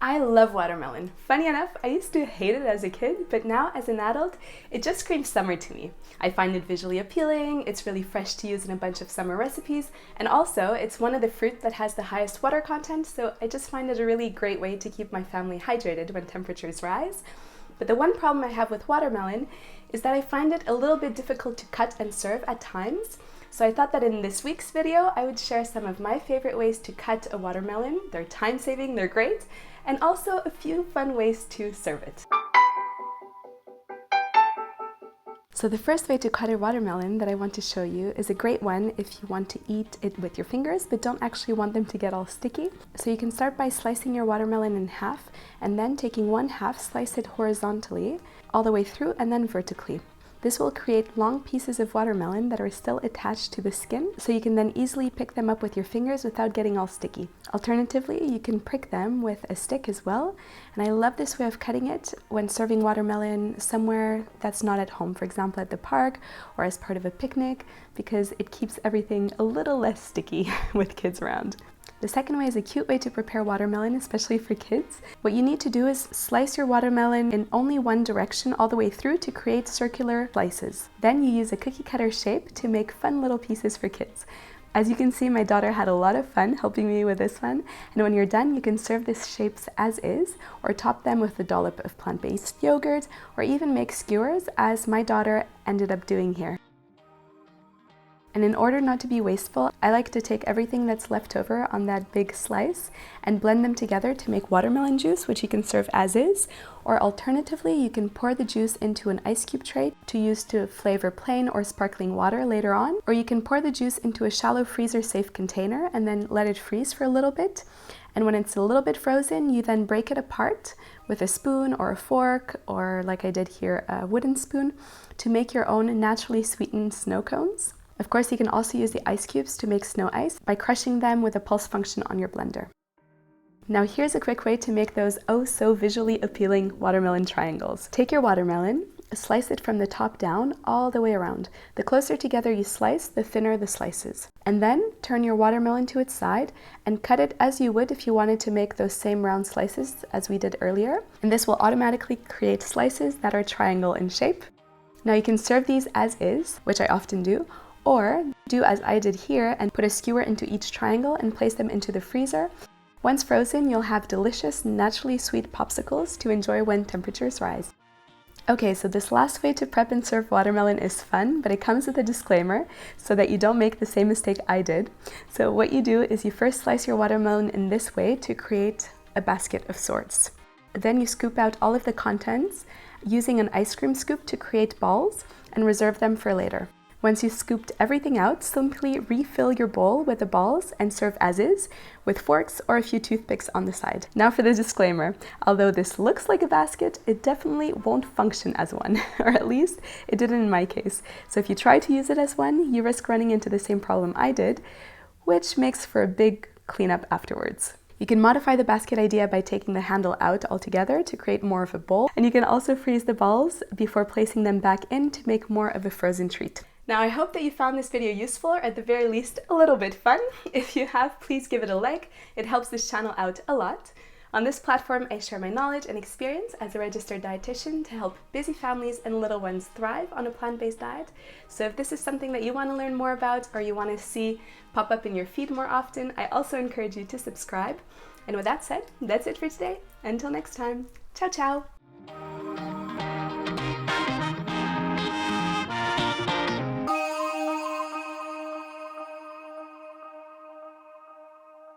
I love watermelon. Funny enough, I used to hate it as a kid, but now as an adult, it just screams summer to me. I find it visually appealing, it's really fresh to use in a bunch of summer recipes, and also it's one of the fruit that has the highest water content, so I just find it a really great way to keep my family hydrated when temperatures rise. But the one problem I have with watermelon is that I find it a little bit difficult to cut and serve at times. So I thought that in this week's video, I would share some of my favorite ways to cut a watermelon. They're time-saving, they're great, and also a few fun ways to serve it. So the first way to cut a watermelon that I want to show you is a great one if you want to eat it with your fingers but don't actually want them to get all sticky. So you can start by slicing your watermelon in half and then taking one half, slice it horizontally all the way through and then vertically. This will create long pieces of watermelon that are still attached to the skin, so you can then easily pick them up with your fingers without getting all sticky. Alternatively, you can prick them with a stick as well, and I love this way of cutting it when serving watermelon somewhere that's not at home, for example at the park or as part of a picnic, because it keeps everything a little less sticky with kids around. The second way is a cute way to prepare watermelon, especially for kids. What you need to do is slice your watermelon in only one direction all the way through to create circular slices. Then you use a cookie cutter shape to make fun little pieces for kids. As you can see, my daughter had a lot of fun helping me with this one, and when you're done, you can serve these shapes as is, or top them with a dollop of plant-based yogurt, or even make skewers, as my daughter ended up doing here. And in order not to be wasteful, I like to take everything that's left over on that big slice and blend them together to make watermelon juice, which you can serve as is, or alternatively, you can pour the juice into an ice cube tray to use to flavor plain or sparkling water later on, or you can pour the juice into a shallow freezer-safe container and then let it freeze for a little bit. And when it's a little bit frozen, you then break it apart with a spoon or a fork, or like I did here, a wooden spoon, to make your own naturally sweetened snow cones. Of course, you can also use the ice cubes to make snow ice by crushing them with a pulse function on your blender. Now here's a quick way to make those oh so visually appealing watermelon triangles. Take your watermelon, slice it from the top down all the way around. The closer together you slice, the thinner the slices. And then turn your watermelon to its side and cut it as you would if you wanted to make those same round slices as we did earlier. And this will automatically create slices that are triangle in shape. Now you can serve these as is, which I often do, or do as I did here and put a skewer into each triangle and place them into the freezer. Once frozen, you'll have delicious, naturally sweet popsicles to enjoy when temperatures rise. Okay, so this last way to prep and serve watermelon is fun, but it comes with a disclaimer so that you don't make the same mistake I did. So what you do is you first slice your watermelon in this way to create a basket of sorts. Then you scoop out all of the contents using an ice cream scoop to create balls and reserve them for later. Once you've scooped everything out, simply refill your bowl with the balls and serve as is, with forks or a few toothpicks on the side. Now for the disclaimer. Although this looks like a basket, it definitely won't function as one, or at least it didn't in my case. So if you try to use it as one, you risk running into the same problem I did, which makes for a big cleanup afterwards. You can modify the basket idea by taking the handle out altogether to create more of a bowl, and you can also freeze the balls before placing them back in to make more of a frozen treat. Now I hope that you found this video useful, or at the very least a little bit fun. If you have, please give it a like. It helps this channel out a lot. On this platform, I share my knowledge and experience as a registered dietitian to help busy families and little ones thrive on a plant-based diet. So if this is something that you want to learn more about or you want to see pop up in your feed more often, I also encourage you to subscribe. And with that said, that's it for today. Until next time, ciao ciao!